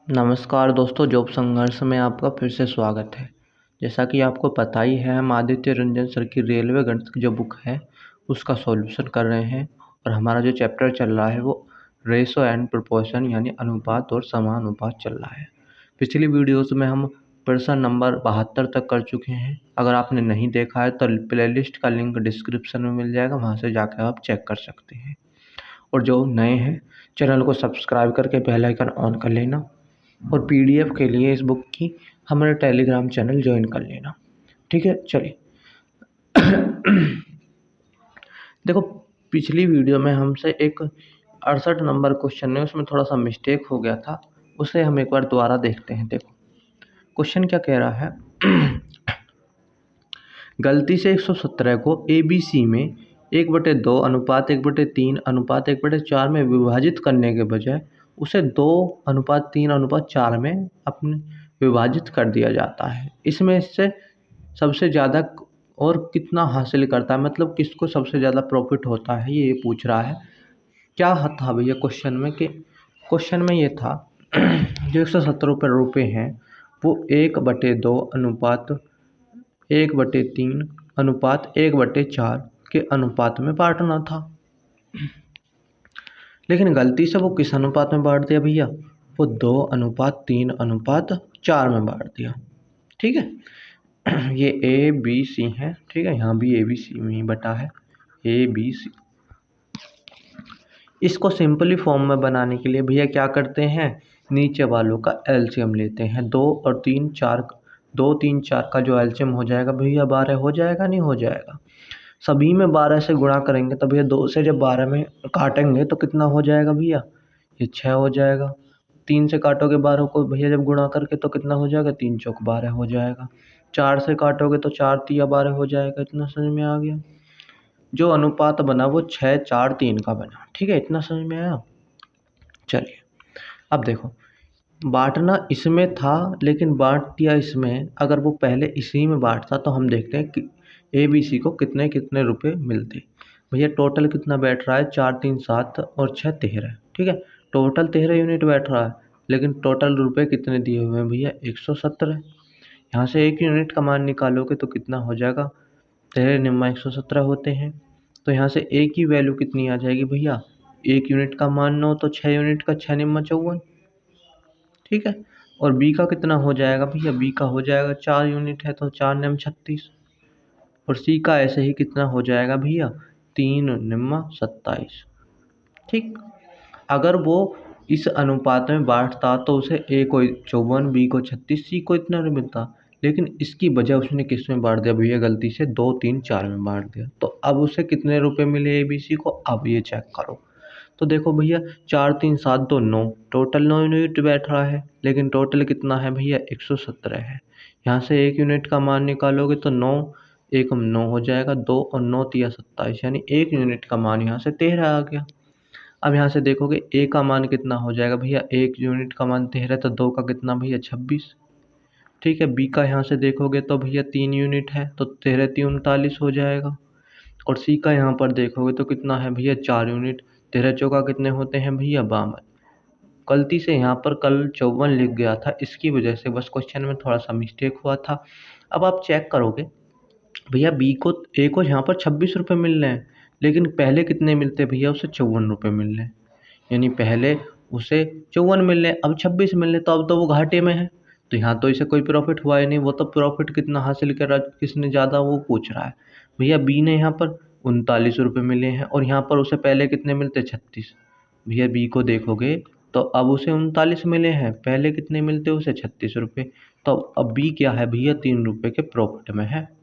नमस्कार दोस्तों, जॉब संघर्ष में आपका फिर से स्वागत है। जैसा कि आपको पता ही है, हम आदित्य रंजन सर की रेलवे गणित की जो बुक है उसका सॉल्यूशन कर रहे हैं और हमारा जो चैप्टर चल रहा है वो रेशो एंड प्रोपोर्शन यानी अनुपात और समानुपात चल रहा है। पिछली वीडियोस में हम प्रश्न नंबर 72 तक कर चुके हैं। अगर आपने नहीं देखा है तो प्लेलिस्ट का लिंक डिस्क्रिप्शन में मिल जाएगा, वहाँ से जाकर आप चेक कर सकते हैं। और जो नए हैं, चैनल को सब्सक्राइब करके बेल आइकन ऑन कर लेना और पीडीएफ के लिए इस बुक की हमारे टेलीग्राम चैनल ज्वाइन कर लेना। ठीक है, चलिए। देखो, पिछली वीडियो में हमसे एक 68 नंबर क्वेश्चन है, उसमें थोड़ा सा मिस्टेक हो गया था, उसे हम एक बार दोबारा देखते हैं। देखो क्वेश्चन क्या कह रहा है। गलती से 117 को ABC में 1/2 अनुपात 1/3 अनुपात 1/4 में विभाजित करने के बजाय उसे 2:3:4 में अपने विभाजित कर दिया जाता है। इसमें से सबसे ज़्यादा और कितना हासिल करता है, मतलब किसको सबसे ज़्यादा प्रॉफिट होता है, ये पूछ रहा है। क्या था भैया क्वेश्चन में, कि क्वेश्चन में ये था जो 117 रुपये हैं वो 1/2 अनुपात 1/3 अनुपात 1/4 के अनुपात में बांटना था। लेकिन गलती से वो किस अनुपात में बांट दिया भैया, वो 2:3:4 में बांट दिया। ठीक है, ये ABC है। ठीक है, यहाँ भी ABC में ही बटा है, ABC। इसको सिंपली फॉर्म में बनाने के लिए भैया क्या करते हैं, नीचे वालों का एलसीएम लेते हैं। 2 और 3 4, 2 3 4 का जो एलसीएम हो जाएगा भैया 12 हो जाएगा, नहीं हो जाएगा। सभी में 12 से गुणा करेंगे तो भैया 2 से जब 12 में काटेंगे तो कितना हो जाएगा भैया, ये 6 हो जाएगा। 3 से काटोगे 12 को भैया जब गुणा करके तो कितना हो जाएगा, 3 चौक 12 हो जाएगा। 4 से काटोगे तो 4 तिया 12 हो जाएगा। इतना समझ में आ गया। जो अनुपात बना वो 6 4 3 का बना। ठीक है, इतना समझ में आया। चलिए अब देखो, बांटना इसमें था लेकिन बांट दिया इसमें। अगर वो पहले इसी में बांटता तो हम देखते हैं कि ABC को कितने कितने रुपए मिलते। भैया टोटल कितना बैठ रहा है, 4 3 7 और 6 13। ठीक है, टोटल 13 यूनिट बैठ रहा है, लेकिन टोटल रुपए कितने दिए हुए हैं भैया, 117। यहाँ से 1 यूनिट का मान निकालोगे तो कितना हो जाएगा, 13 निम्मा 117 होते हैं। तो यहाँ से A की वैल्यू कितनी आ जाएगी भैया, 1 यूनिट का मान 9 तो 6 यूनिट का 6 निम्मा 54। ठीक है, और B का कितना हो जाएगा भैया, B का हो जाएगा 4 यूनिट है तो 4 निम 36। और C का ऐसे ही कितना हो जाएगा भैया, 3 निम्मा 27। ठीक, अगर वो इस अनुपात में बांटता तो उसे A को 54, B को 36, C को इतना मिलता। लेकिन इसकी बजाय उसने किस में बांट दिया भैया, गलती से 2 3 4 में बांट दिया। तो अब उसे कितने रुपए मिले ABC को, अब ये चेक करो। तो देखो भैया 4 3 7 2 9, टोटल 9 यूनिट बैठ रहा है, लेकिन टोटल कितना है भैया, 117 है। यहाँ से 1 यूनिट का मान निकालोगे तो 9 1 9 हो जाएगा, 2 और 9 तिया 27, यानी 1 यूनिट का मान यहाँ से 13 आ गया। अब यहाँ से देखोगे A का मान कितना हो जाएगा भैया, 1 यूनिट का मान 13 तो 2 का कितना भैया 26। ठीक है, B का यहाँ से देखोगे तो भैया 3 यूनिट है तो 13 3 39 हो जाएगा। और C का यहाँ पर देखोगे तो कितना है भैया, 4 यूनिट, 13 चौका कितने होते हैं भैया 52। गलती से यहाँ पर कल 54 लिख गया था, इसकी वजह से बस क्वेश्चन में थोड़ा सा मिस्टेक हुआ था। अब आप चेक करोगे भैया A को यहाँ पर 26 रुपये मिल रहे हैं, लेकिन पहले कितने मिलते भैया, उसे 54 रुपये मिल रहे हैं। यानी पहले उसे 54 मिल रहे, अब 26 मिल रहे, तो अब तो वो घाटे में है। तो यहाँ तो इसे कोई प्रॉफिट हुआ ही नहीं। वो तो प्रॉफिट कितना हासिल कर रहा, किसने ज़्यादा, वो पूछ रहा है। भैया B ने यहाँ पर 39 रुपये मिले हैं और यहाँ पर उसे पहले कितने मिलते, 36। भैया B को देखोगे तो अब उसे 39 मिले हैं, पहले कितने मिलते उसे 36 रुपये। तो अब B क्या है भैया, 3 रुपये के प्रॉफिट में है।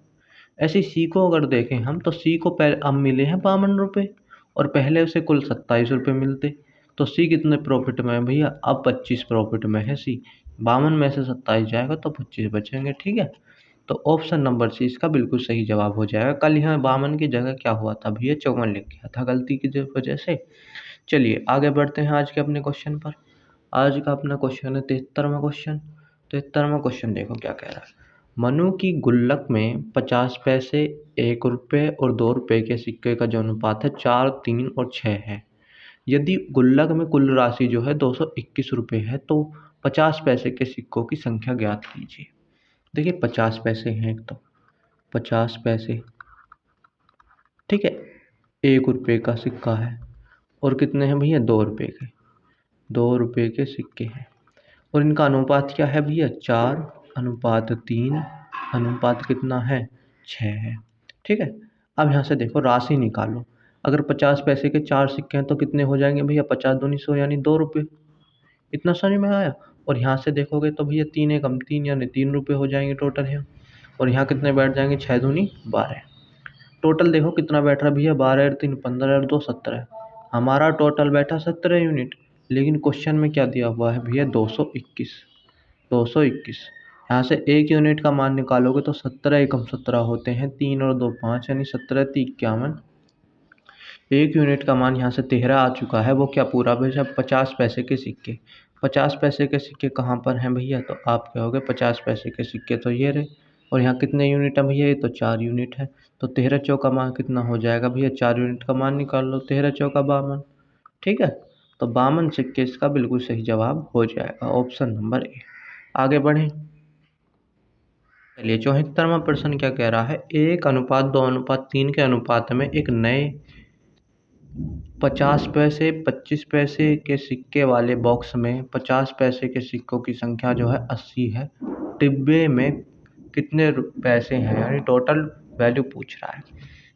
ऐसे C को अगर देखें हम तो C को पहले अब मिले हैं 52 रुपये और पहले उसे कुल 27 रुपये मिलते। तो C कितने प्रॉफिट में है भैया, अब 25 प्रॉफिट में है C। 52 में से 27 जाएगा तो 25 बचेंगे। ठीक है, तो ऑप्शन नंबर C इसका बिल्कुल सही जवाब हो जाएगा। कल यहाँ 52 की जगह क्या हुआ था भैया, 54 लिख गया था गलती की वजह से। चलिए आगे बढ़ते हैं आज के अपने क्वेश्चन पर। आज का अपना क्वेश्चन है 73वां क्वेश्चन। 73वां क्वेश्चन देखो क्या कह रहा है। मनु की गुल्लक में 50 पैसे, 1 रुपये और 2 रुपये के सिक्के का जो अनुपात है 4 3 और 6 है। यदि गुल्लक में कुल राशि जो है 221 रुपये है तो 50 पैसे के सिक्कों की संख्या ज्ञात कीजिए। देखिए 50 पैसे हैं, एक तो 50 पैसे, ठीक है, 1 रुपये का सिक्का है, और कितने हैं भैया, 2 रुपये के, 2 रुपये के सिक्के हैं, और इनका अनुपात क्या है भैया, 4:3 अनुपात कितना है, 6 है, ठीक है। अब यहाँ से देखो राशि निकालो, अगर 50 पैसे के 4 सिक्के हैं तो कितने हो जाएंगे भैया, 50 दूनी 100 यानी 2 रुपये, इतना समझ में आया। और यहाँ से देखोगे तो भैया 3 एकम 3 यानी 3 रुपये हो जाएंगे टोटल यहाँ, और यहाँ कितने बैठ जाएंगे, 6 दूनी 12, टोटल देखो कितना बैठ रहा है भैया, 12 और 3 15 और 2 17, हमारा टोटल बैठा 17 यूनिट। लेकिन क्वेश्चन में क्या दिया हुआ है भैया, 221, 221, यहाँ से 1 यूनिट का मान निकालोगे तो 17 एकम 17 होते हैं, 3 और 2 5 यानी 17 3 51, 1 यूनिट का मान यहाँ से 13 आ चुका है। वो क्या पूरा भैया, 50 पैसे के सिक्के, 50 पैसे के सिक्के कहाँ पर हैं भैया, तो आप कहोगे 50 पैसे के सिक्के तो ये रहे, और यहाँ कितने यूनिट है भैया, ये तो 4 यूनिट है, तो 13 चौका मान कितना हो जाएगा भैया, 4 यूनिट का मान निकाल लो, 13 चौका 52, ठीक है। तो 52 सिक्के इसका बिल्कुल सही जवाब हो जाएगा, ऑप्शन नंबर ए। आगे बढ़ें, चलिए 74वां प्रश्न क्या कह रहा है, 1:2:3 के अनुपात में एक नए 50 पैसे 25 पैसे के सिक्के वाले बॉक्स में 50 पैसे के सिक्कों की संख्या जो है 80 है, डिब्बे में कितने पैसे हैं, यानी टोटल वैल्यू पूछ रहा है।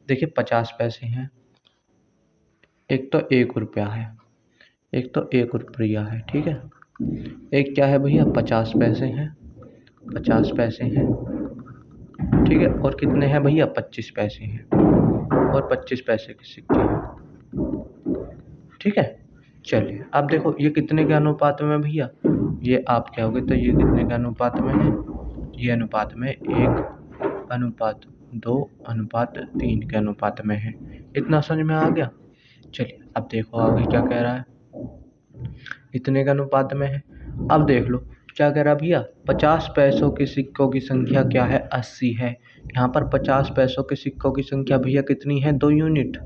देखिए 50 पैसे हैं, एक तो 1 रुपया है, एक तो 1 रुपया है, ठीक है, एक क्या है भैया 50 पैसे हैं, 50 पैसे हैं, ठीक है, और कितने हैं भैया 25 पैसे हैं, और 25 पैसे के सिक्के हैं, ठीक है। चलिए अब देखो ये कितने के अनुपात में भैया, ये आप क्या होगे तो ये कितने के अनुपात में है, ये अनुपात में 1:2:3 के अनुपात में है, इतना समझ में आ गया। चलिए अब देखो आगे क्या कह रहा है, इतने के अनुपात में है। अब देख लो क्या कह रहा भैया, 50 पैसों के सिक्कों की संख्या क्या है, 80 है। यहाँ पर 50 पैसों के सिक्कों की संख्या भैया कितनी है, 2 यूनिट,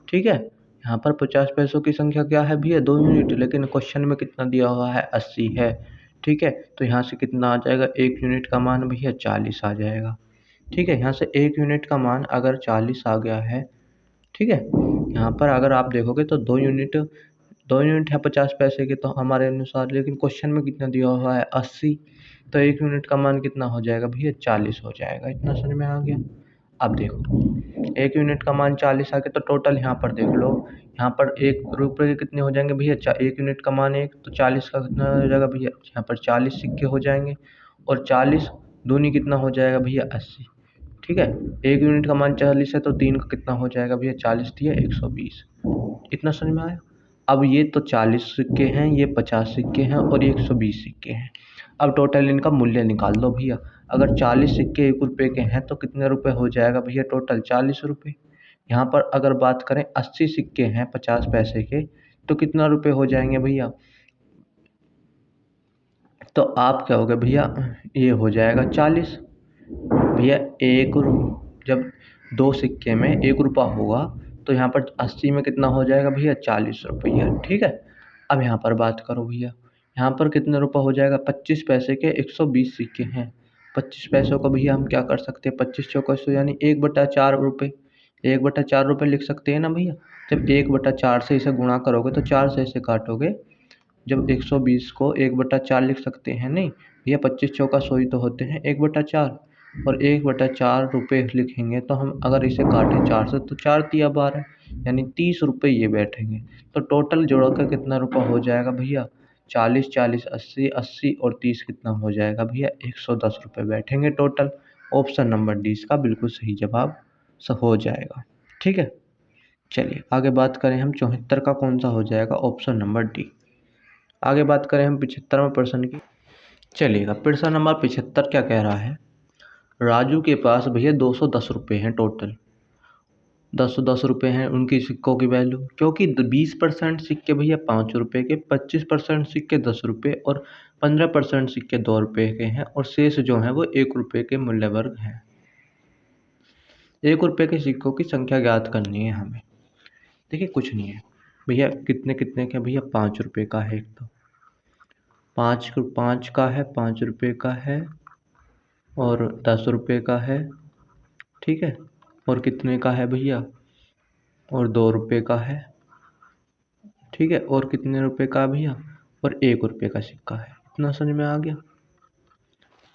ठीक है। यहाँ पर 50 पैसों की संख्या क्या है भैया, 2 यूनिट, लेकिन क्वेश्चन में कितना दिया हुआ है, 80 है, ठीक है। तो यहाँ से कितना आ जाएगा, 1 यूनिट का मान भैया 40 आ जाएगा, ठीक है। यहाँ से 1 यूनिट का मान अगर 40 आ गया है, ठीक है, यहाँ पर अगर आप देखोगे तो 2 यूनिट है 50 पैसे के तो हमारे अनुसार, लेकिन क्वेश्चन में कितना दिया हुआ है 80, तो 1 यूनिट का मान कितना हो जाएगा भैया, 40 हो जाएगा, इतना समझ में आ गया। अब देखो 1 यूनिट का मान 40 आ गया, तो टोटल यहाँ पर देख लो, यहाँ पर 1 रुपये के कितने हो जाएंगे भैया, 1 यूनिट का मान 1, तो 40 का कितना हो जाएगा भैया, यहाँ पर 40 सिक्के हो जाएंगे, और 40 दूनी कितना हो जाएगा भैया 80, ठीक है। 1 यूनिट का मान 40 है तो 3 का कितना हो जाएगा भैया, 40 दिया 120, इतना समझ में आया। अब ये तो 40 सिक्के हैं, ये 50 सिक्के हैं, और ये 120 सिक्के हैं। अब टोटल इनका मूल्य निकाल दो भैया, अगर 40 सिक्के 1 रुपये के हैं तो कितने रुपए हो जाएगा भैया, टोटल 40 रुपये। यहाँ पर अगर बात करें 80 सिक्के हैं 50 पैसे के, तो कितना रुपए हो जाएंगे भैया, तो आप क्या होगा भैया, ये हो जाएगा 40 भैया, जब 2 सिक्के में 1 रुपया होगा तो यहाँ पर 80 में कितना हो जाएगा भैया, 40 रुपया, ठीक है। अब यहाँ पर बात करो भैया, यहाँ पर कितने रुपये हो जाएगा, 25 पैसे के 120 सिक्के हैं, 25 पैसों को भैया हम क्या कर सकते हैं, 25 चौका 100 यानी 1/4 रुपये, 1/4 रुपये लिख सकते हैं ना भैया। जब 1/4 से इसे गुणा करोगे तो 4 से इसे काटोगे, जब 120 को 1/4 लिख सकते हैं, नहीं भैया 25 चौका 100 ही तो होते हैं 1/4, और 1/4 रुपये लिखेंगे तो हम अगर इसे काटें 4 से तो 4 तिया 12 यानी 30 रुपये ये बैठेंगे। तो टोटल जोड़ कर कितना रुपया हो जाएगा भैया, 40 40 80 80 और 30 कितना हो जाएगा भैया, 110 रुपये बैठेंगे टोटल। ऑप्शन नंबर डी इसका बिल्कुल सही जवाब हो जाएगा, ठीक है। चलिए आगे बात करें हम 74 का कौन सा हो जाएगा, ऑप्शन नंबर डी। आगे बात करें हम 75वें प्रश्न की, चलिएगा प्रश्न नंबर 75 क्या कह रहा है, राजू के पास भैया 210 रुपये हैं टोटल, 10 रुपये हैं उनकी सिक्कों की वैल्यू, क्योंकि 20% सिक्के भैया 5 रुपये के, 25% सिक्के 10 रुपये और 15% सिक्के 2 रुपये के हैं, और शेष जो हैं वो 1 रुपये के मूल्य वर्ग हैं। 1 रुपये के सिक्कों की संख्या ज्ञात करनी है हमें। देखिए कुछ नहीं है, भैया कितने कितने का भैया 5 रुपये का है। एक तो 5 का है, 5 रुपये का है और 10 रुपये का है, ठीक है। और कितने का है भैया, और 2 रुपये का है, ठीक है। और कितने रुपए का भैया, और 1 रुपये का सिक्का है। इतना समझ में आ गया।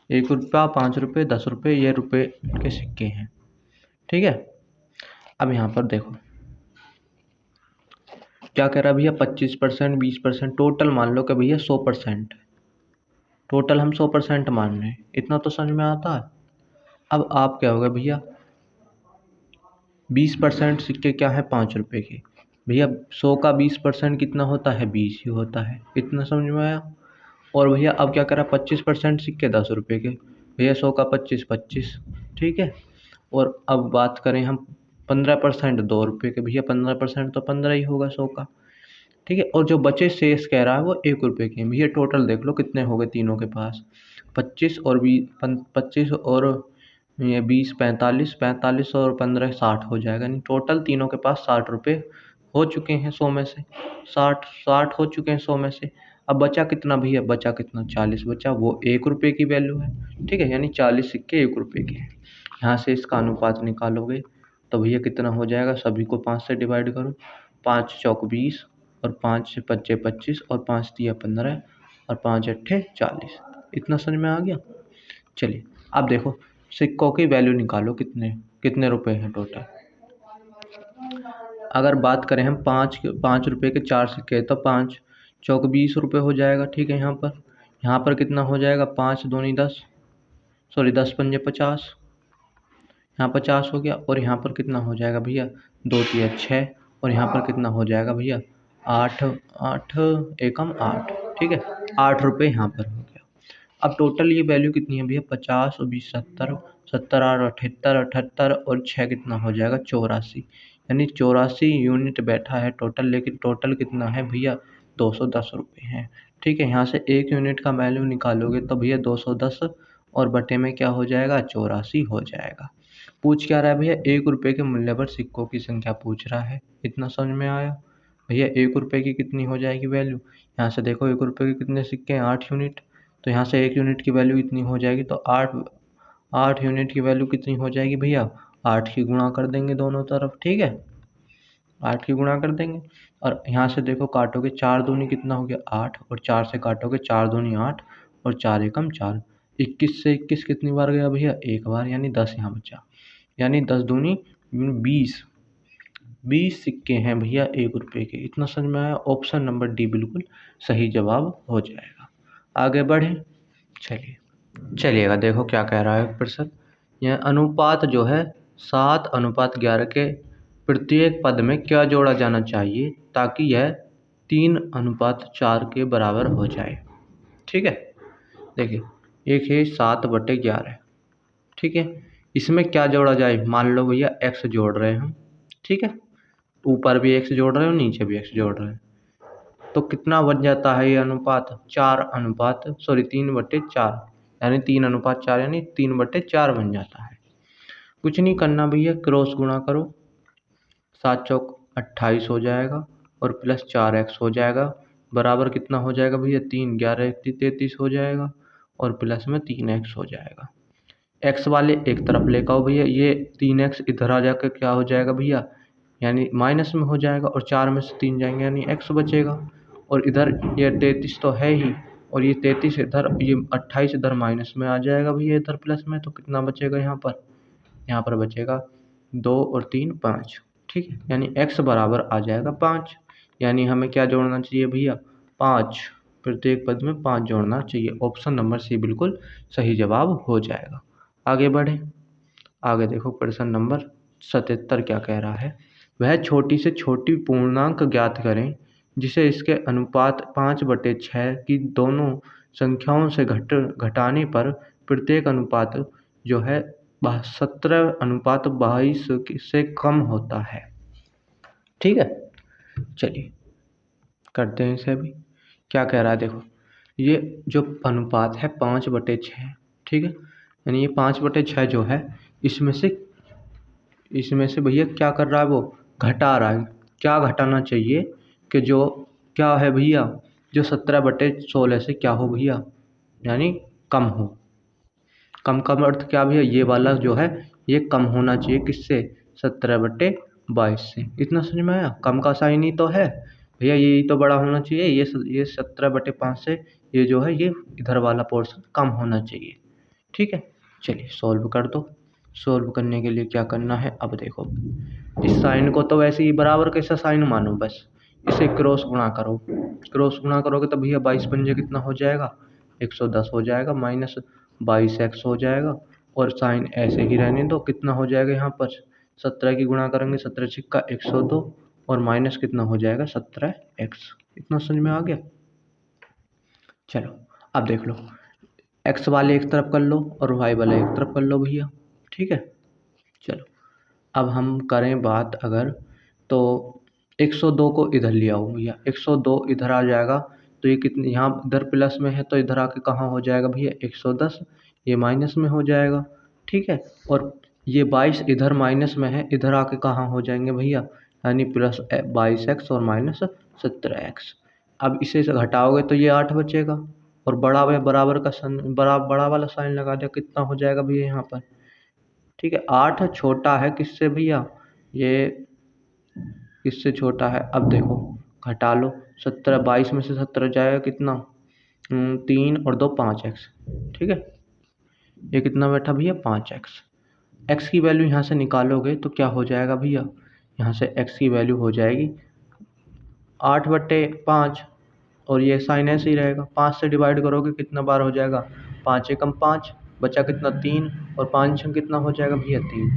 1 रुपया, 5 रुपये, 10 रुपये, ये रुपए के सिक्के हैं, ठीक है। अब यहाँ पर देखो क्या कह रहा है भैया, 25%, 20%, टोटल मान लो कि भैया 100%, टोटल हम 100% मान रहे हैं। इतना तो समझ में आता है। अब आप क्या होगा भैया, 20% सिक्के क्या है, 5 रुपये के। भैया 100 का 20% कितना होता है, 20 ही होता है। इतना समझ में आया। और भैया अब क्या करा, 25% सिक्के 10 रुपये के। भैया 100 का 25, 25, ठीक है। और अब बात करें हम 15% 2 रुपये के। भैया 15% तो 15 ही होगा 100 का, ठीक है। और जो बचे शेष कह रहा है वो 1 रुपये के। भैया टोटल देख लो कितने हो गए तीनों के पास, 25 और 25 और ये 20, 45, 45 और 15 60 हो जाएगा। यानी टोटल तीनों के पास 60 रुपये हो चुके हैं 100 में से। 60 हो चुके हैं 100 में से। अब बचा कितना भैया, बचा कितना, 40 बचा। वो 1 रुपये की वैल्यू है, ठीक है। यानी 40 सिक्के 1 रुपये के हैं। यहाँ से इसका अनुपात निकालोगे तो भैया कितना हो जाएगा, सभी को 5 से डिवाइड करो। 5 चौक 20 और 5 पच्चे 25 और 5 तिया 15 और 5 अट्ठे 40। इतना समझ में आ गया। चलिए अब देखो सिक्कों की वैल्यू निकालो, कितने कितने रुपए हैं टोटल। अगर बात करें हम 5 रुपये के 4 सिक्के, तो 5 चौक 20 रुपये हो जाएगा, ठीक है। यहाँ पर कितना हो जाएगा, 5 दूनी 10, सॉरी 10 पंजे 50, यहाँ 50 हो गया। और यहाँ पर कितना हो जाएगा भैया, 2 तिया 6, और यहाँ पर कितना हो जाएगा भैया, 8 8 एकम 8, ठीक है। 8 रुपये यहाँ पर हो गया। अब टोटल ये वैल्यू कितनी है भैया, 50 और 20 70, 70 और 78, 78 और 6 कितना हो जाएगा, 84। यानी 84 यूनिट बैठा है टोटल। लेकिन टोटल कितना है भैया, 210 रुपये हैं, ठीक है। यहाँ से 1 यूनिट का वैल्यू निकालोगे तो भैया 210 और बटे में क्या हो जाएगा, 84 हो जाएगा। पूछ क्या रहा है भैया, 1 रुपये के मूल्य पर सिक्कों की संख्या पूछ रहा है। इतना समझ में आया। भैया 1 रुपये की कितनी हो जाएगी वैल्यू, यहाँ से देखो 1 रुपये के कितने सिक्के हैं, 8 यूनिट। तो यहाँ से 1 यूनिट की वैल्यू इतनी हो जाएगी। तो 8 यूनिट की वैल्यू कितनी हो जाएगी भैया, 8 की गुणा कर देंगे दोनों तरफ, ठीक है। 8 की गुणा कर देंगे। और यहाँ से देखो काटोगे, 4 दूनी कितना हो गया, 8, और 4 से काटोगे, 4 दूनी 8 और 4 एकम 4। 21 से 21 कितनी बार गया भैया, एक बार, यानी 10 यहाँ बचा। यानी 10 दूनी 20, 20 सिक्के हैं भैया 1 रुपये के। इतना समझ में आया। ऑप्शन नंबर डी बिल्कुल सही जवाब हो जाएगा। आगे बढ़े, चलिएगा देखो क्या कह रहा है प्रश्न। यह अनुपात जो है 7:11 के प्रत्येक पद में क्या जोड़ा जाना चाहिए ताकि यह 3:4 के बराबर हो जाए, ठीक है। देखिए एक है 7/11, ठीक है। इसमें क्या जोड़ा जाए, मान लो भैया x जोड़ रहे हैं हम, ठीक है। ऊपर भी x जोड़ रहे हो, नीचे भी x जोड़ रहे हैं। तो कितना बन जाता है ये अनुपात, 3/4, यानी 3:4, यानी 3/4 बन जाता है। कुछ नहीं करना भैया, क्रॉस गुणा करो, 7 चौक 28 हो जाएगा और प्लस 4x हो जाएगा, बराबर कितना हो जाएगा भैया, 3, 11 33 हो जाएगा और प्लस में 3x हो जाएगा। x वाले एक तरफ लेकर आओ भैया, ये 3x इधर आ जाकर क्या हो जाएगा भैया, यानी माइनस में हो जाएगा और 4 में से 3 जाएंगे यानी x बचेगा। और इधर ये 33 तो है ही, और ये 33 इधर, ये 28 इधर माइनस में आ जाएगा भैया इधर प्लस में। तो कितना बचेगा यहाँ पर बचेगा 2 और 3 5, ठीक है। यानी x बराबर आ जाएगा 5। यानी हमें क्या जोड़ना चाहिए भैया, 5, प्रत्येक पद में 5 जोड़ना चाहिए। ऑप्शन नंबर सी बिल्कुल सही जवाब हो जाएगा। आगे बढ़े, आगे देखो प्रश्न नंबर 77 क्या कह रहा है। वह छोटी से छोटी पूर्णांक ज्ञात करें जिसे इसके अनुपात 5/6 की दोनों संख्याओं से घटाने पर प्रत्येक अनुपात जो है 17:22 से कम होता है, ठीक है। चलिए करते हैं इसे भी। क्या कह रहा है देखो, ये जो अनुपात है 5/6, ठीक है। यानी ये 5/6 जो है इसमें से भैया क्या कर रहा है, वो घटा रहा है। क्या घटाना चाहिए, कि जो क्या है भैया, जो 17/16 से क्या हो भैया, यानी कम हो। कम का अर्थ क्या भैया, ये वाला जो है ये कम होना चाहिए किससे, 17/22 से। इतना समझ में आया। कम का साइन ही तो है भैया, यही तो बड़ा होना चाहिए। ये 17/5 से ये जो है ये इधर वाला पोर्शन कम होना चाहिए। ठीक है, चलिए सॉल्व कर दो। सॉल्व करने के लिए क्या करना है, अब देखो इस साइन को तो वैसे ही बराबर कैसा साइन मानो, बस इसे क्रॉस गुणा करो। क्रॉस गुणा करोगे तो भैया 22 पंजे कितना हो जाएगा, 110 हो जाएगा, माइनस 22x हो जाएगा। और साइन ऐसे ही रहने दो, कितना हो जाएगा यहाँ पर 17 की गुणा करेंगे, 17 छिक्का 102 और माइनस कितना हो जाएगा 17x। इतना समझ में आ गया। चलो अब देख लो, x वाले एक तरफ कर लो और y वाले एक तरफ कर लो भैया। ठीक है, चलो अब हम करें बात अगर, तो 102 को इधर ले आओ भैया, 102 इधर आ जाएगा तो ये कितनी, यहाँ इधर प्लस में है तो इधर आके कहाँ हो जाएगा भैया 110, ये माइनस में हो जाएगा। ठीक है, और ये 22 इधर माइनस में है, इधर आके कहाँ हो जाएंगे भैया, यानी प्लस 22x और माइनस 17x। अब इसे से घटाओगे तो ये 8 बचेगा और बड़ा व बराबर का बड़ा वाला साइन लगा दिया, कितना हो जाएगा भैया यहाँ पर। ठीक है, 8 छोटा है किससे भैया, ये किससे छोटा है, अब देखो घटा लो, 17 22 में से 17 जाएगा कितना, 3 और 2 5x। ठीक है, ये कितना बैठा भैया 5x। x की वैल्यू यहाँ से निकालोगे तो क्या हो जाएगा भैया, यहाँ से x की वैल्यू हो जाएगी 8/5 और ये साइन ऐसे ही रहेगा। 5 से डिवाइड करोगे कितना बार हो जाएगा, 5 एकम 5, बचा कितना 3 और 5 कितना हो जाएगा भैया 3।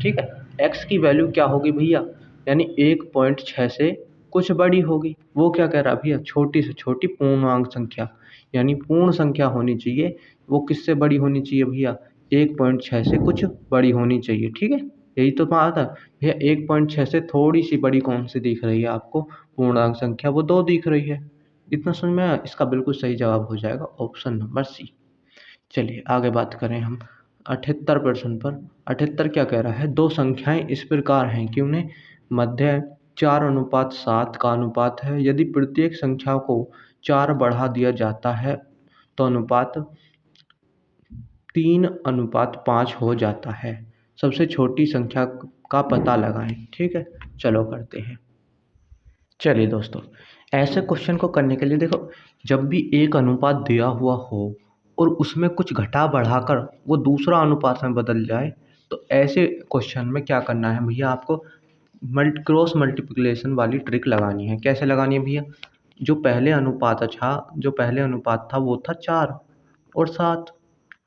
ठीक है, x की वैल्यू क्या होगी भैया, यानी 1.6 से कुछ बड़ी होगी। वो क्या कह रहा है भैया, छोटी से छोटी पूर्णांक संख्या, यानी पूर्ण संख्या होनी चाहिए। वो किससे बड़ी होनी चाहिए भैया, 1.6 से कुछ बड़ी होनी चाहिए। ठीक है, यही तो बात है भैया। 1.6 से थोड़ी सी बड़ी कौन सी दिख रही है आपको पूर्णांक संख्या, वो 2 दिख रही है। इतना समझ में आया। इसका बिल्कुल सही जवाब हो जाएगा ऑप्शन नंबर सी। चलिए आगे बात करें हम 78 प्रश्न पर। 78 क्या कह रहा है, दो संख्याएं इस प्रकार हैं कि उन्हें मध्य 4:7 का अनुपात है। यदि प्रत्येक संख्या को 4 बढ़ा दिया जाता है तो अनुपात 3:5 हो जाता है। सबसे छोटी संख्या का पता लगाएं। ठीक है, चलो करते हैं। चलिए दोस्तों, ऐसे क्वेश्चन को करने के लिए देखो, जब भी एक अनुपात दिया हुआ हो और उसमें कुछ घटा बढ़ाकर वो दूसरा अनुपात में बदल जाए, तो ऐसे क्वेश्चन में क्या करना है भैया, आपको क्रॉस मल्टीप्लिकेशन वाली ट्रिक लगानी है। कैसे लगानी है भैया, जो पहले अनुपात था वो था 4 और 7।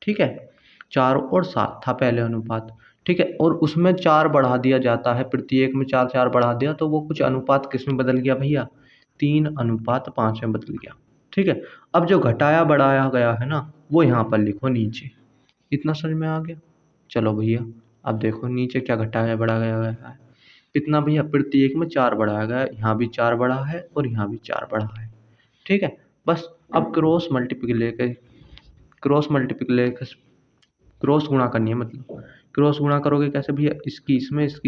ठीक है, 4 और 7 था पहले अनुपात। ठीक है, और उसमें 4 बढ़ा दिया जाता है, प्रत्येक में 4 4 बढ़ा दिया तो वो कुछ अनुपात किस में बदल गया भैया, 3:5 में बदल गया। ठीक है, अब जो घटाया बढ़ाया गया है ना, वो यहाँ पर लिखो नीचे। इतना समझ में आ गया। चलो भैया अब देखो नीचे क्या घटाया बढ़ाया गया है, कितना भैया, प्रत्येक में 4 बढ़ाया गया है, यहाँ भी 4 बढ़ा है और यहाँ भी 4 बढ़ा है। ठीक है, बस अब क्रॉस गुणा करनी है। मतलब क्रॉस गुणा करोगे कैसे भैया, इसकी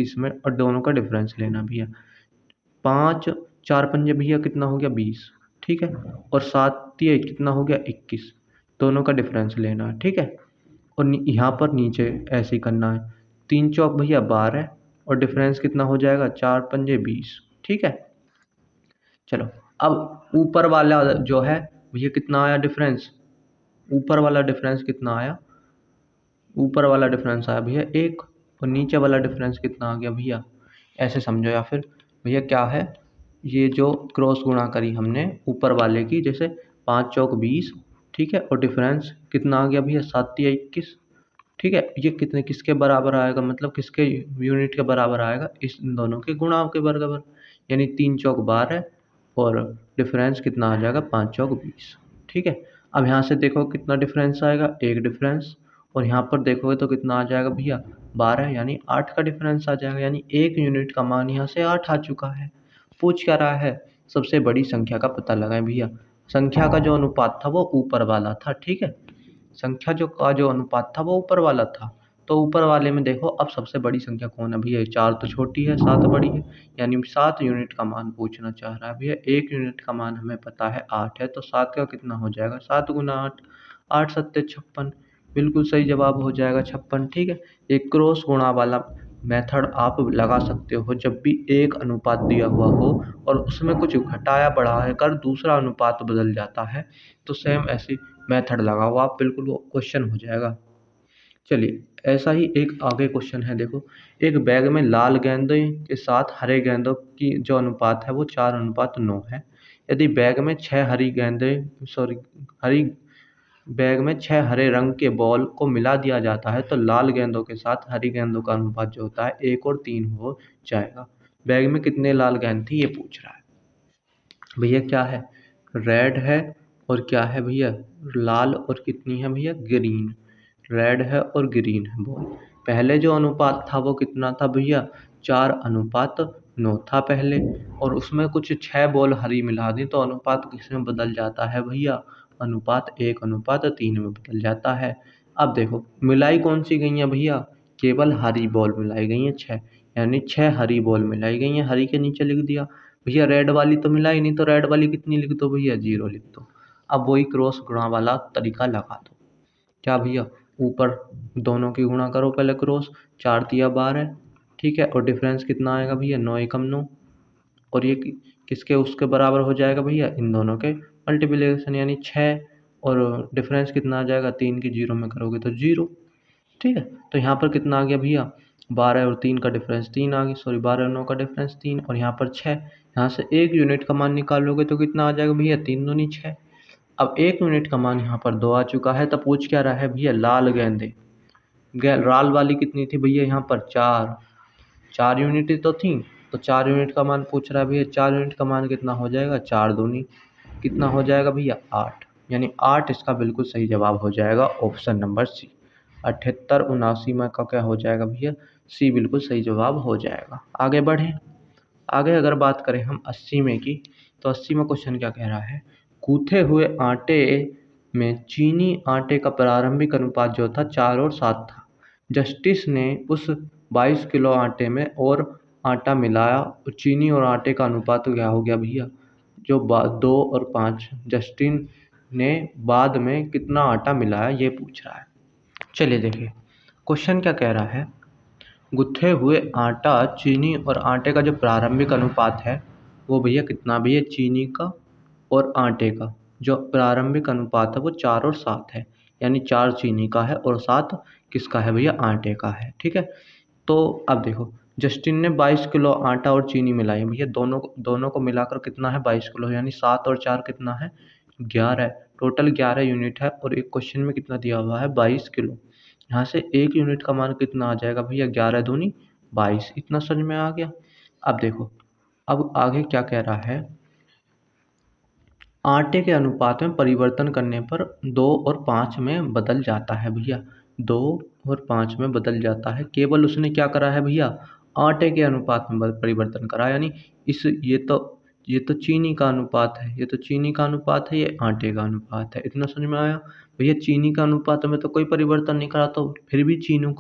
इसमें और दोनों का डिफरेंस लेना भैया। 5 4 पंजे भैया कितना हो गया 20। ठीक है, और 7 3 कितना हो गया 21, दोनों का डिफरेंस लेना है। ठीक है, और यहाँ पर नीचे ऐसे ही करना है, 3 चौक भैया 12 और डिफरेंस कितना हो जाएगा 4 पंजे 20। ठीक है, चलो अब ऊपर वाला जो है भैया कितना आया डिफरेंस, ऊपर वाला डिफरेंस कितना आया, ऊपर वाला डिफरेंस आया भैया 1 और नीचे वाला डिफरेंस कितना आ गया भैया, ऐसे समझो। या फिर भैया क्या है, ये जो क्रॉस गुणा करी हमने यूपर वाले की, जैसे 5 चौक 20। ठीक है, और डिफरेंस कितना आ गया भैया 7 3 21। ठीक है, ये कितने किसके बराबर आएगा, मतलब किसके यूनिट के बराबर आएगा, इस दोनों के गुणा के बराबर, यानी 3 चौक 12 और डिफरेंस कितना आ जाएगा 5 चौक 20। ठीक है, अब यहाँ से देखो कितना डिफरेंस आएगा, एक डिफरेंस, और यहाँ पर देखोगे तो कितना आ जाएगा भैया 12, यानी 8 का डिफरेंस आ जाएगा, यानी एक यूनिट का मान यहाँ से 8 आ चुका है। पूछ क्या रहा है, सबसे बड़ी संख्या का पता लगाएं भैया। संख्या का जो अनुपात था वो ऊपर वाला था। ठीक है, संख्या जो अनुपात था वो ऊपर वाला था, तो ऊपर वाले में देखो अब सबसे बड़ी संख्या कौन है भैया, 4 तो छोटी है, 7 बड़ी है, यानी 7 यूनिट का मान पूछना चाह रहा है भैया। 1 यूनिट का मान हमें पता है 8 है, तो 7 का कितना हो जाएगा, 7 गुना 8, 8 सत्ते 56, बिल्कुल सही जवाब हो जाएगा 56। ठीक है, एक क्रॉस गुणा वाला मेथड आप लगा सकते हो जब भी एक अनुपात दिया हुआ हो और उसमें कुछ घटाया बढ़ाया कर दूसरा अनुपात बदल जाता है, तो सेम ऐसी मेथड लगाओ आप, बिल्कुल वो क्वेश्चन हो जाएगा। चलिए ऐसा ही एक आगे क्वेश्चन है, देखो एक बैग में लाल गेंदों के साथ हरे गेंदों की जो अनुपात है वो 4:9 है। यदि बैग में 6 हरी गेंदें हरी बैग में 6 हरे रंग के बॉल को मिला दिया जाता है तो लाल गेंदों के साथ हरी गेंदों का अनुपात जो होता है 1 और 3 हो जाएगा। बैग में कितने लाल गेंद थी ये पूछ रहा है भैया। क्या है, रेड है और क्या है भैया, लाल, और कितनी है भैया, ग्रीन। रेड है और ग्रीन है बॉल। पहले जो अनुपात था वो कितना था भैया, 4:9 था पहले, और उसमें कुछ 6 बॉल हरी मिला दी तो अनुपात किसमें बदल जाता है भैया, अनुपात 1:3 में बदल जाता है। अब देखो मिलाई कौन सी गई है भैया, केवल हरी बॉल मिलाई गई है 6, यानी 6 हरी बॉल मिलाई गई हैं। हरी के नीचे लिख दिया भैया, रेड वाली तो मिलाई नहीं, तो रेड वाली कितनी लिख दो भैया, 0 लिख दो। अब वही क्रॉस गुणा वाला तरीका लगा दो। क्या भैया, ऊपर दोनों की गुणा करो पहले क्रॉस, 4 तिया 12, ठीक है, और डिफरेंस कितना आएगा भैया, 9 एकम 9, और ये किसके उसके बराबर हो जाएगा भैया, इन दोनों के मल्टीप्लिकेशन, यानी 6, और डिफरेंस कितना आ जाएगा, 3 की 0 में करोगे तो 0। ठीक है, तो यहाँ पर कितना आ गया भैया, 12 और 3 का डिफरेंस 3 आ गया, सॉरी 12 और 9 का डिफरेंस 3, और यहाँ पर 6। यहाँ से 1 यूनिट का मान निकालोगे तो कितना आ जाएगा भैया, 3 दूनी 6। अब 1 यूनिट का मान यहाँ पर 2 आ चुका है, तो पूछ क्या रहा है भैया, लाल गेंदे। लाल वाली कितनी थी भैया, यहाँ पर 4 यूनिट तो थी, तो 4 यूनिट का मान पूछ रहा है भैया। 4 यूनिट का मान कितना हो जाएगा, 4 दूनी कितना हो जाएगा भैया, 8, यानी 8 इसका बिल्कुल सही जवाब हो जाएगा, ऑप्शन नंबर सी। 78 79 में का क्या हो जाएगा भैया, सी बिल्कुल सही जवाब हो जाएगा। आगे बढ़ें, आगे अगर बात करें हम 80 में की, तो 80 में क्वेश्चन क्या कह रहा है, गूथे हुए आटे में चीनी आटे का प्रारंभिक अनुपात जो था 4 और 7 था। जस्टिस ने उस 22 किलो आटे में और आटा मिलाया, और चीनी और आटे का अनुपात तो क्या हो गया भैया, जो 2 और 5। जस्टिन ने बाद में कितना आटा मिलाया ये पूछ रहा है। चलिए देखिए क्वेश्चन क्या कह रहा है, गुथे हुए आटा, चीनी और आटे का जो प्रारंभिक अनुपात है वो भैया कितना भैया, चीनी का और आटे का जो प्रारंभिक अनुपात है वो 4 और 7 है, यानी 4 चीनी का है और 7 किसका है भैया, आटे का है। ठीक है, तो अब देखो जस्टिन ने 22 किलो आटा और चीनी मिलाई भैया, दोनों को मिलाकर कितना है, 22 किलो, यानी 7 और 4 कितना है, 11, टोटल 11 यूनिट है, और एक क्वेश्चन में कितना दिया हुआ है, 22 किलो। यहाँ से 1 यूनिट का मान कितना आ जाएगा भैया, 11 दूनी 22, इतना समझ में आ गया। अब देखो अब आगे क्या कह रहा है, आटे के अनुपात में परिवर्तन करने पर 2 और 5 में बदल जाता है भैया, 2 और 5 में बदल जाता है। केवल उसने क्या करा है भैया, आटे के अनुपात में परिवर्तन करा, यानी ये तो चीनी का अनुपात है, ये तो चीनी का अनुपात है, ये आटे का अनुपात है, इतना समझ में आया भैया। चीनी का अनुपात में तो कोई परिवर्तन नहीं करा, तो फिर भी चीनी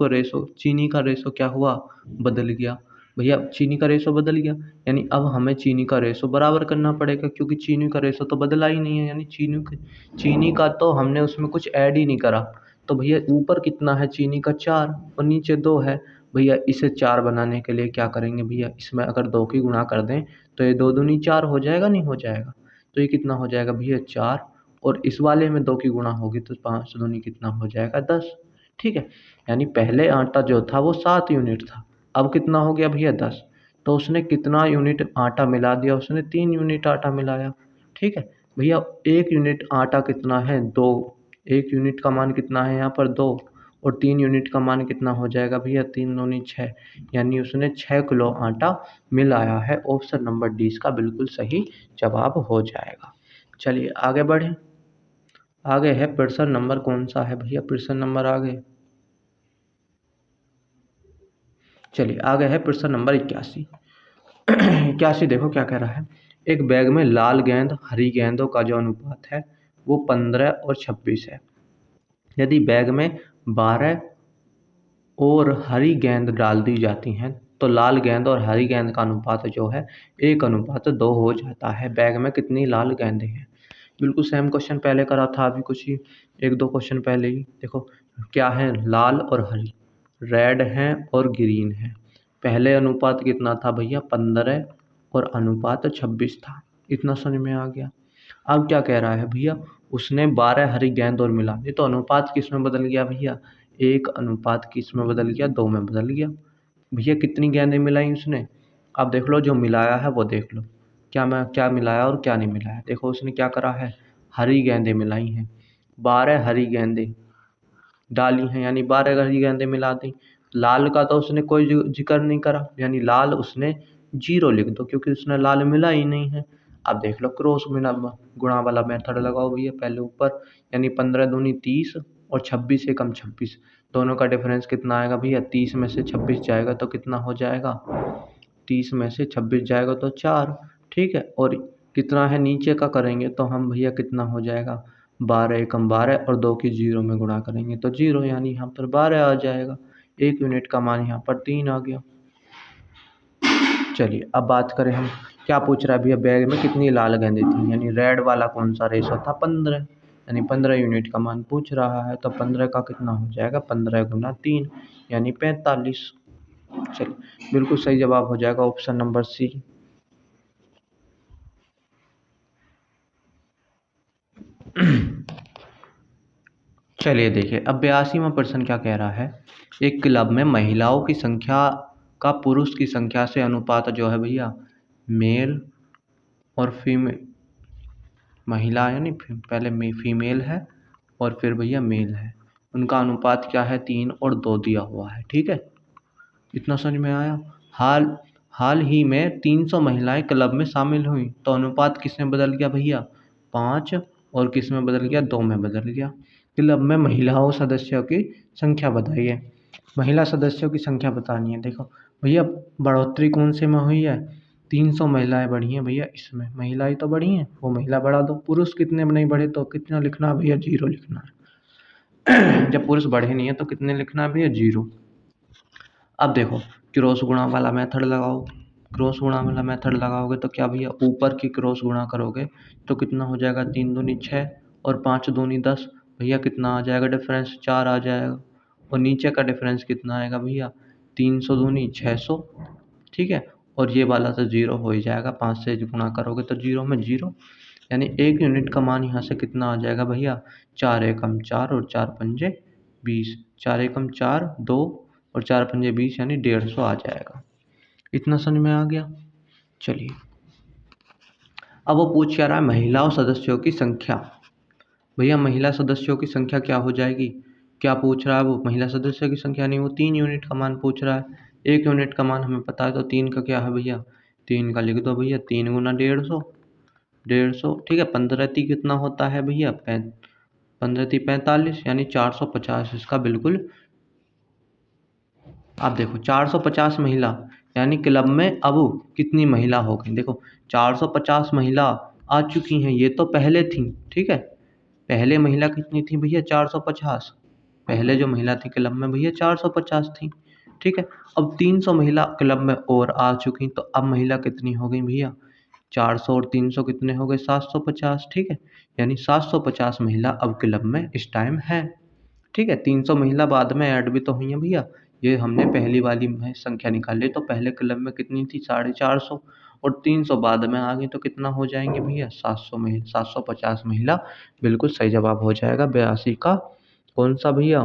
का रेशो क्या हुआ, बदल गया भैया, चीनी का रेशो बदल गया, यानी अब हमें चीनी का रेशो बराबर करना पड़ेगा, क्योंकि चीनी का रेशो तो बदला ही नहीं है, यानी चीनी का तो हमने उसमें कुछ ऐड ही नहीं करा। तो भैया ऊपर कितना है, चीनी का 4 और नीचे 2 है भैया। इसे 4 बनाने के लिए क्या करेंगे भैया, इसमें अगर 2 की गुणा कर दें तो ये 2 दूनी 4 हो जाएगा, नहीं हो जाएगा, तो ये कितना हो जाएगा भैया, 4, और इस वाले में 2 की गुणा होगी तो 5 दूनी कितना हो जाएगा, 10। ठीक है, यानी पहले आटा जो था वो 7 यूनिट था, अब कितना हो गया भैया, 10। तो उसने कितना यूनिट आटा मिला दिया, उसने 3 यूनिट आटा मिलाया। ठीक है भैया, 1 यूनिट आटा कितना है, 2, 1 यूनिट का मान कितना है यहाँ पर 2, और 3 यूनिट का मान कितना हो जाएगा भैया, 3 दूनी 6, यानी उसने 6 किलो आटा मिलाया है। ऑप्शन नंबर डी इसका बिल्कुल सही जवाब हो जाएगा। चलिए आगे बढ़ें, आगे है प्रश्न नंबर कौन सा है भैया, प्रश्न नंबर आगे, चलिए आगे है प्रश्न नंबर 81। 81 देखो क्या कह रहा है, एक बैग में लाल गेंद हरी गेंदों का जो अनुपात है वो 15 और 26 है। यदि बैग में 12 और हरी गेंद डाल दी जाती हैं तो लाल गेंद और हरी गेंद का अनुपात जो है 1:2 हो जाता है। बैग में कितनी लाल गेंदें हैं? बिल्कुल सेम क्वेश्चन पहले करा था, अभी कुछ ही 1-2 क्वेश्चन पहले ही। देखो क्या है, लाल और हरी, रेड है और ग्रीन है। पहले अनुपात कितना था भैया? 15 और अनुपात 26 था। इतना समझ में आ गया। अब क्या कह रहा है भैया, उसने 12 हरी गेंद और मिला दी तो अनुपात किस में बदल गया भैया? 1 किस में बदल गया? 2 में बदल गया। भैया कितनी गेंदें मिलाई उसने? अब देख लो, जो मिलाया है वो देख लो, क्या मिलाया और क्या नहीं मिलाया। देखो उसने क्या करा है, हरी गेंदें मिलाई हैं, 12 हरी गेंदें डाली हैं, यानी 12 हरी गेंदें मिला दी। लाल का तो उसने कोई जिक्र नहीं करा, यानी लाल उसने 0 लिख दो, क्योंकि उसने लाल मिला ही नहीं है। अब देख लो, क्रॉस गुणा वाला मेथड लगाओ भैया, पहले ऊपर, यानी 15 दूनी 30 और 26 एकम 26, दोनों का डिफरेंस कितना आएगा भैया? 30 में से 26 जाएगा तो कितना हो जाएगा? 30 में से 26 जाएगा तो 4। ठीक है, और कितना है नीचे का करेंगे तो हम भैया कितना हो जाएगा? 12 एकम 12 और 2 की 0 में गुणा करेंगे तो 0, यानी यहाँ पर 12 आ जाएगा। 1 यूनिट का मान यहाँ पर 3 आ गया। चलिए अब बात करें हम, क्या पूछ रहा है भैया, बैग में कितनी लाल गेंदें थी, यानी रेड वाला कौन सा रेशो था? 15, यानी 15 यूनिट का मान पूछ रहा है तो 15 का कितना हो जाएगा? 15 गुना 3 यानी 45। चलिए बिल्कुल सही जवाब हो जाएगा ऑप्शन नंबर सी। चलिए देखिए, अब 82वां प्रश्न क्या कह रहा है, एक क्लब में महिलाओं की संख्या का पुरुष की संख्या से अनुपात जो है भैया, मेल और फीमेल, महिला यानी पहले फीमेल है और फिर भैया मेल है, उनका अनुपात क्या है? 3 और 2 दिया हुआ है। ठीक है, इतना समझ में आया। हाल ही में 300 महिलाएं क्लब में शामिल हुई तो अनुपात किस में बदल गया भैया? 5 और किस में बदल गया? 2 में बदल गया। क्लब में महिलाओं सदस्यों की संख्या बताइए। महिला सदस्यों की संख्या बतानी है। देखो भैया, बढ़ोतरी कौन से में हुई है? 300 महिलाएं बढ़ी हैं भैया, इसमें महिलाएं तो बढ़ी हैं, वो महिला बढ़ा दो। पुरुष कितने नहीं बढ़े तो कितना लिखना है भैया? 0 लिखना है। जब पुरुष बढ़े नहीं है तो कितने लिखना है भैया? 0। अब देखो, क्रॉस गुणा वाला मेथड लगाओ। क्रॉस गुणा वाला मेथड लगाओगे तो क्या भैया, ऊपर की क्रॉस गुणा करोगे तो कितना हो जाएगा? 3 दूनी 6 और 5 दूनी 10। भैया कितना आ जाएगा डिफरेंस? 4 आ जाएगा। और नीचे का डिफरेंस कितना आएगा भैया? 300 दूनी 600। ठीक है, और ये वाला तो 0 हो ही जाएगा, 5 से गुणा करोगे तो 0 में 0, यानी 1 यूनिट का मान यहाँ से कितना आ जाएगा भैया? 4 एकम 4 और 4 पंजे 20, 4 एकम 4 2 और 4 पंजे 20, यानी 150 आ जाएगा। इतना समझ में आ गया। चलिए अब वो पूछ क्या रहा है, महिलाओं सदस्यों की संख्या। भैया महिला सदस्यों की संख्या क्या हो जाएगी? क्या पूछ रहा है वो? महिला सदस्यों की संख्या नहीं, वो 3 यूनिट का मान पूछ रहा है। 1 यूनिट का मान हमें पता है तो 3 का क्या है भैया? 3 का लिख दो भैया, 3 गुना 150, 150। ठीक है, 15 ती कितना होता है भैया? 15 ती 45, यानी 450। इसका बिल्कुल, आप देखो 450 महिला, यानी क्लब में अब कितनी महिला हो गई? देखो 450 महिला आ चुकी हैं, ये तो पहले थी। ठीक है, पहले महिला कितनी थी भैया? 450। पहले जो महिला थी क्लब में भैया 450 थी। ठीक है, अब 300 महिला क्लब में और आ चुकी, तो अब महिला कितनी हो गई भैया? 400 और 300 कितने हो गए? 750। ठीक है, यानी 750 महिला अब क्लब में इस टाइम है। ठीक है, 300 महिला बाद में ऐड भी तो हुई हैं भैया, ये हमने पहली वाली में संख्या निकाली तो पहले क्लब में कितनी थी? 450, और 300 बाद में आ गई तो कितना हो जाएंगे भैया? 750 महिला। बिल्कुल सही जवाब हो जाएगा 82 का। कौन सा भैया?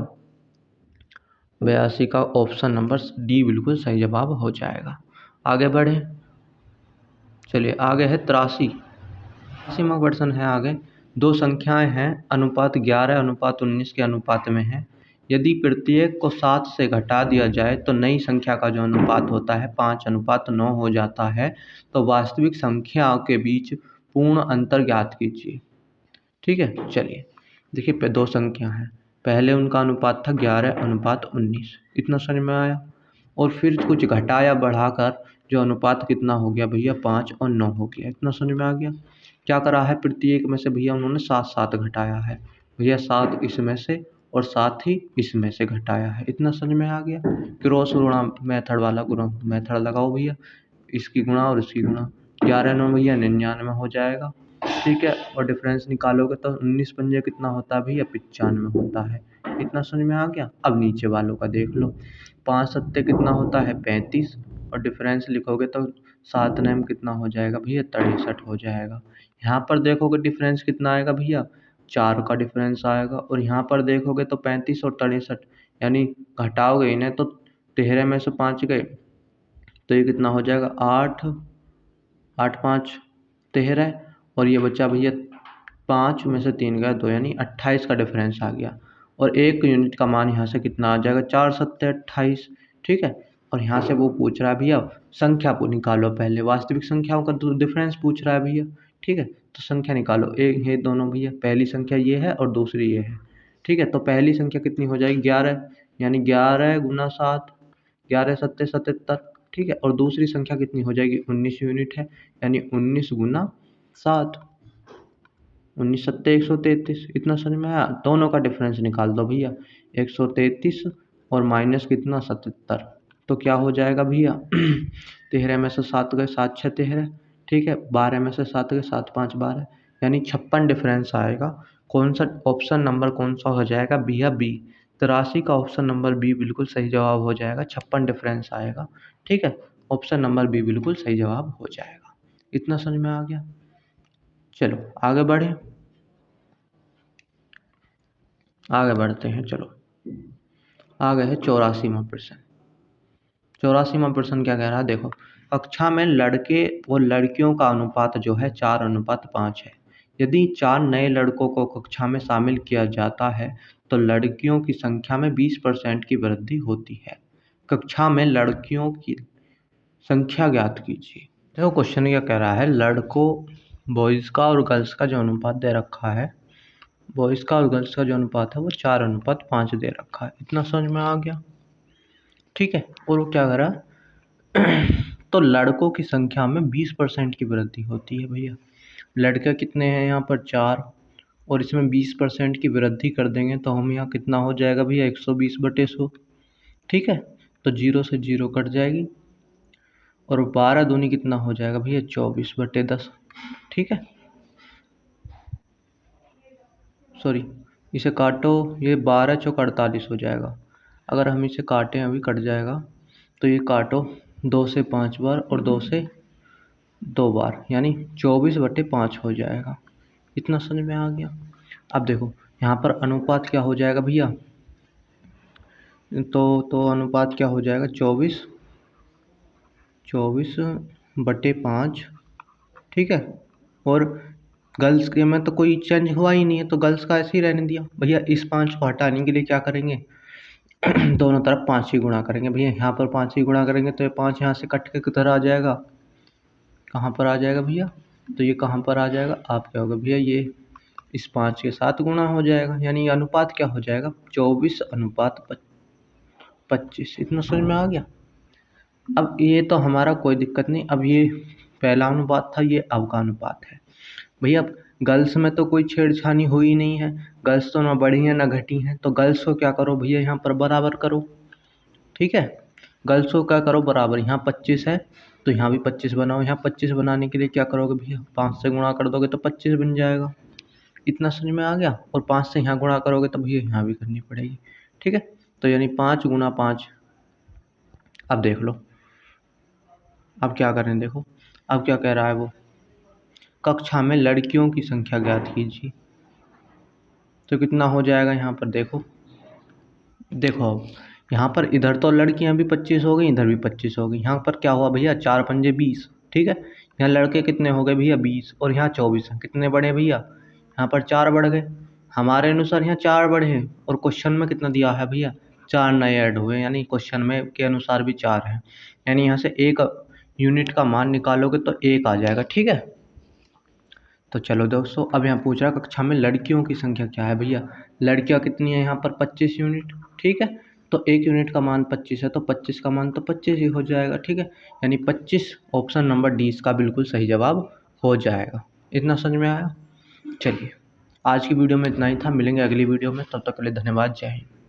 82 का ऑप्शन नंबर डी बिल्कुल सही जवाब हो जाएगा। आगे बढ़े, चलिए आगे है 83वां प्रश्न है आगे। दो संख्याएं हैं, अनुपात 11:19 के अनुपात में है। यदि प्रत्येक को 7 से घटा दिया जाए तो नई संख्या का जो अनुपात होता है 5:9 हो जाता है। तो वास्तविक संख्याओं के बीच पूर्ण अंतर ज्ञात कीजिए। ठीक है, चलिए देखिए, दो संख्या हैं, पहले उनका अनुपात था 11:19, इतना समझ में आया। और फिर कुछ घटाया बढ़ाकर जो अनुपात कितना हो गया भैया? 5 और 9 हो गया। इतना समझ में आ गया। क्या करा है, प्रत्येक में से भैया उन्होंने 7 घटाया है। भैया 7 इसमें से और साथ ही इसमें से घटाया है। इतना समझ में आ गया। क्रॉस गुणा मेथड वाला गुणा मेथड लगाओ भैया, इसकी गुणा और इसकी गुणा, 11 9 भैया 99 हो जाएगा। ठीक है, और डिफरेंस निकालोगे तो 19 पंजे कितना होता है भैया, 95 होता है। इतना समझ में आ गया। अब नीचे वालों का देख लो, 5 सत्ते कितना होता है 35, और डिफरेंस लिखोगे तो 7 9 कितना हो जाएगा भैया 63 हो जाएगा। यहाँ पर देखोगे डिफरेंस कितना आएगा भैया, 4 का डिफरेंस आएगा। और यहाँ पर देखोगे तो 35 और 63, यानी घटाओगे इन्हें तो 13 में से 5 गए तो ये कितना हो जाएगा 8 8 5 13, और ये बचा भैया 5 में से 3 गया 2, यानी 28 का डिफरेंस आ गया। और 1 यूनिट का मान यहाँ से कितना आ जाएगा, 4 सत्ते 28। ठीक है, और यहाँ से वो पूछ रहा है भैया संख्या को निकालो, पहले वास्तविक संख्याओं का डिफरेंस पूछ रहा है भैया। ठीक है, तो संख्या निकालो, एक ये दोनों भैया, पहली संख्या ये है और दूसरी ये है। ठीक है, तो पहली संख्या कितनी हो जाएगी 11, यानी 11 गुना 7, 11 सत्ते 77। ठीक है, और दूसरी संख्या कितनी हो जाएगी 19 यूनिट है, यानी 19 गुना 7, 19 सत्ते 133। इतना समझ में आया। दोनों का डिफरेंस निकाल दो भैया, 133 और माइनस कितना 77, तो क्या हो जाएगा भैया 13 में से 7 गए 7 6 13। ठीक है, 12 में से 7 गए 7 5 12, यानी 56 डिफरेंस आएगा। कौन सा ऑप्शन नंबर कौन सा हो जाएगा भैया, बी। 83 का ऑप्शन नंबर बी बिल्कुल सही जवाब हो जाएगा, 56 डिफरेंस आएगा। ठीक है, ऑप्शन नंबर बी बिल्कुल सही जवाब हो जाएगा। इतना समझ में आ गया। चलो आगे बढ़े, आगे बढ़ते हैं। चलो आगे है 84वां प्रश्न। 84वां प्रश्न क्या कह रहा है, देखो कक्षा में लड़के और लड़कियों का अनुपात जो है 4:5 है। यदि 4 नए लड़कों को कक्षा में शामिल किया जाता है तो लड़कियों की संख्या में 20% की वृद्धि होती है। कक्षा में लड़कियों की संख्या ज्ञात कीजिए। देखो क्वेश्चन क्या कह रहा है, लड़कों बॉयज़ का और गर्ल्स का जो अनुपात दे रखा है, बॉयज़ का और गर्ल्स का जो अनुपात है वो 4:5 दे रखा है। इतना समझ में आ गया। ठीक है, और वो क्या कर रहा है तो लड़कों की संख्या में 20% की वृद्धि होती है भैया। लड़के कितने हैं यहाँ पर 4, और इसमें 20% की वृद्धि कर देंगे तो हम यहाँ कितना हो जाएगा भैया 120/100। ठीक है, तो 0 से 0 कट जाएगी, और 12 दूनी कितना हो जाएगा भैया 24/10। ठीक है, सॉरी इसे काटो, ये 12 चौक 48 हो जाएगा। अगर हम इसे काटें अभी कट जाएगा, तो ये काटो 2 से 5 बार और 2 से 2 बार, यानी 24/5 हो जाएगा। इतना समझ में आ गया। अब देखो यहाँ पर अनुपात क्या हो जाएगा भैया, तो अनुपात क्या हो जाएगा 24/5। ठीक है, और गर्ल्स के में तो कोई चेंज हुआ ही नहीं है, तो गर्ल्स का ऐसे ही रहने दिया भैया। इस 5 को हटाने के लिए क्या करेंगे दोनों तरफ 5 ही गुणा करेंगे भैया। यहाँ पर 5 ही गुणा करेंगे तो ये 5 यहाँ से कट के किधर आ जाएगा, कहाँ पर आ जाएगा भैया, तो ये कहाँ पर आ जाएगा, आप क्या होगा भैया, ये इस 5 के साथ गुणा हो जाएगा, यानी अनुपात क्या हो जाएगा 24:25। इतना समझ में आ गया। अब ये तो हमारा कोई दिक्कत नहीं। अब ये पहला अनुपात था, ये अब का अनुपात है भैया। अब गर्ल्स में तो कोई छेड़छानी हुई नहीं है, गर्ल्स तो ना बढ़ी हैं ना घटी हैं, तो गर्ल्स को क्या करो भैया यहाँ पर बराबर करो। ठीक है, गर्ल्स को क्या करो बराबर, यहाँ 25 है तो यहाँ भी 25 बनाओ। यहाँ 25 बनाने के लिए क्या करोगे भैया, 5 से गुणा कर दोगे तो 25 बन जाएगा। इतना समझ में आ गया। और 5 से यहाँ गुणा करोगे तो भैया यहाँ भी करनी पड़ेगी। ठीक है, तो यानी 5 गुना 5। अब देख लो अब क्या करें, देखो अब क्या कह रहा है वो, कक्षा में लड़कियों की संख्या ज्ञात कीजिए। तो कितना हो जाएगा यहाँ पर, देखो देखो अब यहाँ पर इधर तो लड़कियाँ भी 25 हो गई, इधर भी 25 हो गई। यहाँ पर क्या हुआ भैया 4 पंजे 20। ठीक है, यहाँ लड़के कितने हो गए भैया 20, और यहाँ 24 हैं, कितने बढ़े भैया, यहाँ पर 4 बढ़ गए। हमारे अनुसार यहाँ 4 बढ़े हैं, और क्वेश्चन में कितना दिया है भैया 4 नए ऐड हुए, यानी क्वेश्चन में के अनुसार भी 4 हैं, यानी यहाँ से 1 यूनिट का मान निकालोगे तो 1 आ जाएगा। ठीक है, तो चलो दोस्तों अब यहाँ पूछ रहा है कक्षा में लड़कियों की संख्या क्या है भैया। लड़कियाँ कितनी है यहाँ पर 25 यूनिट। ठीक है, तो 1 यूनिट का मान 25 है, तो 25 का मान तो 25 ही हो जाएगा। ठीक है, यानी 25 ऑप्शन नंबर डी इसका बिल्कुल सही जवाब हो जाएगा। इतना समझ में आया। चलिए आज की वीडियो में इतना ही था, मिलेंगे अगली वीडियो में, तब तक के लिए धन्यवाद, जय हिंद।